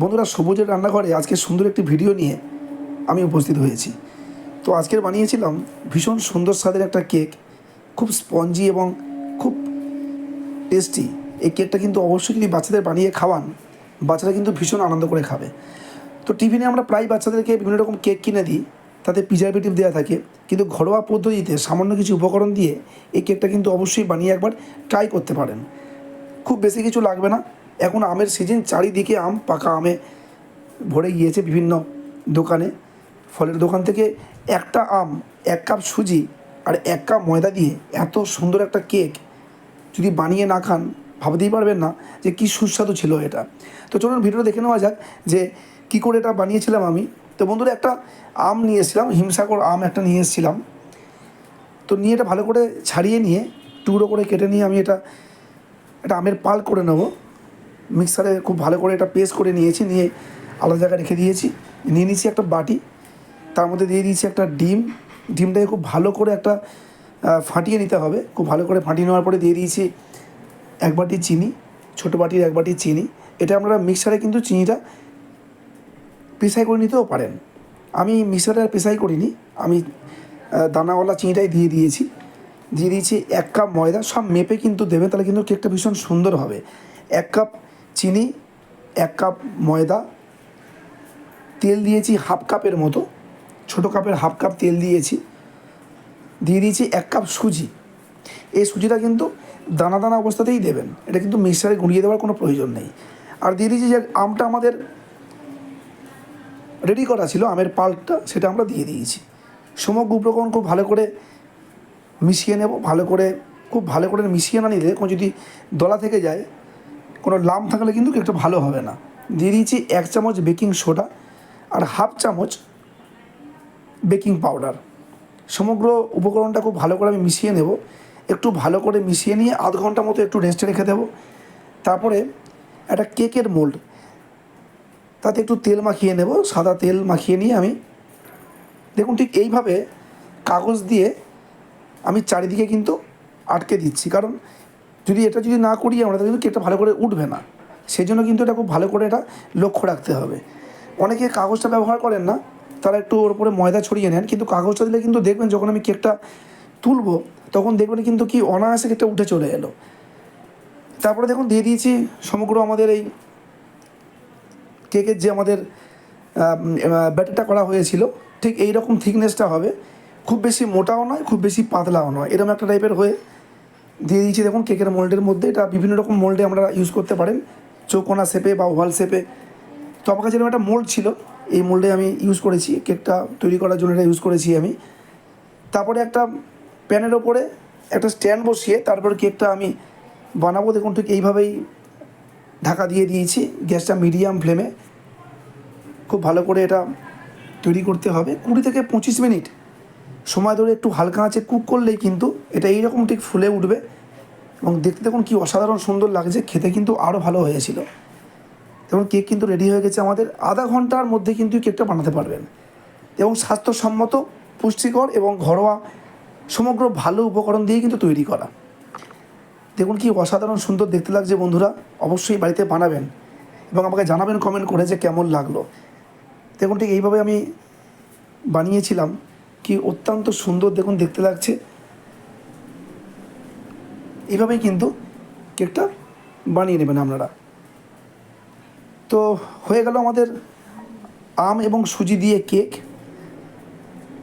বন্ধুরা, সবুজের রান্নাঘরে আজকে সুন্দর একটি ভিডিও নিয়ে আমি উপস্থিত হয়েছি। তো আজকের বানিয়েছিলাম ভীষণ সুন্দর স্বাদের একটা কেক, খুব স্পঞ্জি এবং খুব টেস্টি। এই কেকটা কিন্তু অবশ্যই যদি বাচ্চাদের বানিয়ে খাওয়ান, বাচ্চারা কিন্তু ভীষণ আনন্দ করে খাবে। তো টিফিনে আমরা প্রায় বাচ্চাদেরকে বিভিন্ন রকম কেক কিনে দিই, তাতে প্রিজারভেটিভ দেওয়া থাকে, কিন্তু ঘরোয়া পদ্ধতিতে সামান্য কিছু উপকরণ দিয়ে এই কেকটা কিন্তু অবশ্যই বানিয়ে একবার ট্রাই করতে পারেন। খুব বেশি কিছু লাগবে না। এখন আমের সিজন, চারিদিকে আম, পাকা আমে ভরে গিয়েছে বিভিন্ন দোকানে। ফলের দোকান থেকে একটা আম, 1 কাপ সুজি আর 1 কাপ ময়দা দিয়ে এত সুন্দর একটা কেক যদি বানিয়ে না খান, ভাবতেই পারবেন না যে কী সুস্বাদু ছিল এটা। তো চলুন ভিডিওটা দেখে নেওয়া যাক যে কী করে এটা বানিয়েছিলাম আমি। তো বন্ধুরা, একটা আম নিয়ে এসেছিলাম, হিমসাগর আম একটা নিয়ে এসেছিলাম। তো নিয়ে এটা ভালো করে ছাড়িয়ে নিয়ে টুকরো করে কেটে নিয়ে আমি এটা আমের পাল করে নেব। মিক্সারে খুব ভালো করে এটা পেস্ট করে নিয়েছি, নিয়ে আলাদা জায়গায় রেখে দিয়েছি। নিয়ে নিয়েছি একটা বাটি, তার মধ্যে দিয়ে দিয়েছি একটা ডিমটাকে খুব ভালো করে একটা ফাটিয়ে নিতে হবে। খুব ভালো করে ফাটিয়ে নেওয়ার পরে দিয়ে দিয়েছি 1 বাটি চিনি, ছোটো বাটির 1 বাটি চিনি। এটা আপনারা মিক্সারে কিন্তু চিনিটা পেশাই করে নিতেও পারেন। আমি মিক্সারে আর পেশাই করিনি, আমি দানাওয়ালা চিনিটাই দিয়ে দিয়েছি। দিয়ে দিয়েছি 1 কাপ ময়দা, সব মেপে কিন্তু দেবেন, তাহলে কিন্তু কেকটা ভীষণ সুন্দর হবে। 1 কাপ চিনি, 1 কাপ ময়দা, তেল দিয়েছি 1/2 কাপের মতো, ছোটো কাপের 1/2 কাপ তেল দিয়েছি। দিয়ে দিয়েছি 1 কাপ সুজি। এই সুজিটা কিন্তু দানা দানা অবস্থাতেই দেবেন, এটা কিন্তু মিক্সারে গুঁড়িয়ে দেওয়ার কোনো প্রয়োজন নেই। আর দিয়ে দিয়েছি যে আমটা আমাদের রেডি করা ছিল, আমের পাল্পটা, সেটা আমরা দিয়ে দিয়েছি। সমগ্র উপকরণ খুব ভালো করে মিশিয়ে নেব। খুব ভালো করে মিশিয়ে না নিলে কোনো যদি দলা থেকে যায়, কোনো লাম থাকলে কিন্তু একটু ভালো হবে না। দিয়ে দিয়েছি 1 চামচ বেকিং সোডা আর 1/2 চামচ বেকিং পাউডার। সমগ্র উপকরণটা খুব ভালো করে আমি মিশিয়ে নেব। একটু ভালো করে মিশিয়ে নিয়ে 1/2 ঘন্টা মতো একটু রেস্টে রেখে দেবো। তারপরে একটা কেকের মোল্ড, তাতে একটু তেল মাখিয়ে নেব, সাদা তেল মাখিয়ে নিয়ে আমি দেখুন ঠিক এইভাবে কাগজ দিয়ে আমি চারিদিকে কিন্তু আটকে দিচ্ছি। কারণ যদি না করি আমরা, তাহলে কিন্তু কেকটা ভালো করে উঠবে না। সেই জন্য কিন্তু এটা খুব ভালো করে এটা লক্ষ্য রাখতে হবে। অনেকে কাগজটা ব্যবহার করেন না, তারা একটু ওর উপরে ময়দা ছড়িয়ে নেন, কিন্তু কাগজটা দিলে কিন্তু দেখবেন যখন আমি কেকটা তুলবো তখন দেখবেন কিন্তু কি অনায়াসে কেকটা উঠে চলে এলো। তারপরে দেখুন দিয়ে দিয়েছি সমগ্র আমাদের এই কেকের যে আমাদের ব্যাটারটা করা হয়েছিল, ঠিক এই রকম থিকনেসটা হবে। খুব বেশি মোটাও নয়, খুব বেশি পাতলাও নয়, এরকম একটা টাইপের হয়ে দিয়ে দিয়েছি। দেখুন কেকের মোল্ডের মধ্যে, এটা বিভিন্ন রকম মোল্ডে আমরা ইউজ করতে পারেন, চৌকোনা শেপে বা ওভাল শেপে। তো আমার কাছে এরকম একটা মোল্ড ছিল, এই মোল্ডে আমি ইউজ করেছি, কেকটা তৈরি করার জন্য এটা ইউজ করেছি আমি। তারপরে একটা প্যানের ওপরে একটা স্ট্যান্ড বসিয়ে তারপর কেকটা আমি বানাবো। দেখুন ঠিক এইভাবেই ঢাকা দিয়ে দিয়েছি, গ্যাসটা মিডিয়াম ফ্লেমে। খুব ভালো করে এটা তৈরি করতে হবে 20 থেকে 25 মিনিট সময় ধরে একটু হালকা আঁচে কুক করলেই কিন্তু এটা এইরকম ঠিক ফুলে উঠবে। এবং দেখতে দেখুন কি অসাধারণ সুন্দর লাগছে, খেতে কিন্তু আরও ভালো হয়েছিল। দেখুন কেক কিন্তু রেডি হয়ে গেছে আমাদের। আধা ঘন্টার মধ্যে কিন্তু কেকটা বানাতে পারবেন, এবং স্বাস্থ্যসম্মত, পুষ্টিকর এবং ঘরোয়া সমগ্র ভালো উপকরণ দিয়ে কিন্তু তৈরি করা। দেখুন কি অসাধারণ সুন্দর দেখতে লাগছে। বন্ধুরা, অবশ্যই বাড়িতে বানাবেন এবং আমাকে জানাবেন কমেন্ট করে যে কেমন লাগলো। দেখুন ঠিক এইভাবে আমি বানিয়েছিলাম, কি অত্যন্ত সুন্দর দেখুন দেখতে লাগছে। এইভাবেই কিন্তু কেকটা বানিয়ে নেবেন আপনারা। তো হয়ে গেল আমাদের আম এবং সুজি দিয়ে কেক।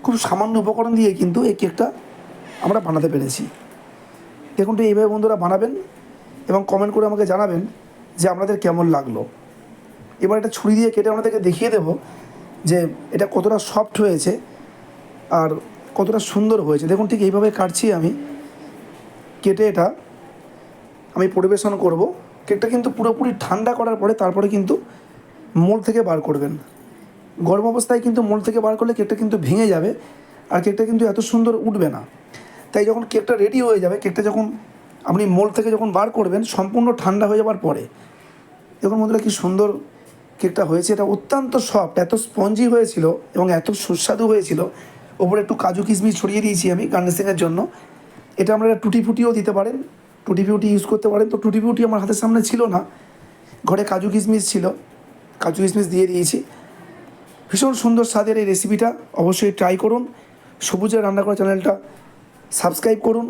খুব সামান্য উপকরণ দিয়ে কিন্তু এই কেকটা আমরা বানাতে পেরেছি। দেখুন তো এইভাবে বন্ধুরা বানাবেন এবং কমেন্ট করে আমাকে জানাবেন যে আপনাদের কেমন লাগলো। এবার এটা ছুরি দিয়ে কেটে আপনাদেরকে দেখিয়ে দেব যে এটা কতটা সফট হয়েছে আর কতটা সুন্দর হয়েছে। দেখুন ঠিক এইভাবে কাটছি আমি, কেটে এটা আমি পরিবেশন করব। কেকটা কিন্তু পুরোপুরি ঠান্ডা করার পরে তারপরে কিন্তু মোল্ড থেকে বার করবেন। গরম অবস্থায় কিন্তু মোল্ড থেকে বার করলে কেকটা কিন্তু ভেঙে যাবে আর কেকটা কিন্তু এত সুন্দর উঠবে না। তাই যখন কেকটা রেডি হয়ে যাবে, কেকটা যখন আপনি মোল্ড থেকে যখন বার করবেন সম্পূর্ণ ঠান্ডা হয়ে যাওয়ার পরে, দেখুন বন্ধুরা কি সুন্দর কেকটা হয়েছে। এটা অত্যন্ত সফট, এত স্পঞ্জি হয়েছিল এবং এত সুস্বাদু হয়েছিল। ওপরে একটু কাজু কিশমিশ ছড়িয়ে দিয়েছি আমি গার্নিশিংয়ের জন্য। এটা আপনারা টুটি ফুটিও দিতে পারেন, টুটি ফুটি ইউজ করতে পারেন। তো টুটি ফুটি আমার হাতের সামনে ছিল না, ঘরে কাজু কিশমিশ ছিল, কাজু কিশমিশ দিয়ে দিয়েছি। ভীষণ সুন্দর স্বাদের এই রেসিপিটা অবশ্যই ট্রাই করুন। সবুজের রান্না করা চ্যানেলটা সাবস্ক্রাইব করুন,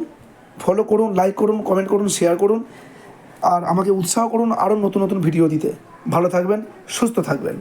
ফলো করুন, লাইক করুন, কমেন্ট করুন, শেয়ার করুন, আর আমাকে উৎসাহ করুন আরও নতুন নতুন ভিডিও দিতে। ভালো থাকবেন, সুস্থ থাকবেন।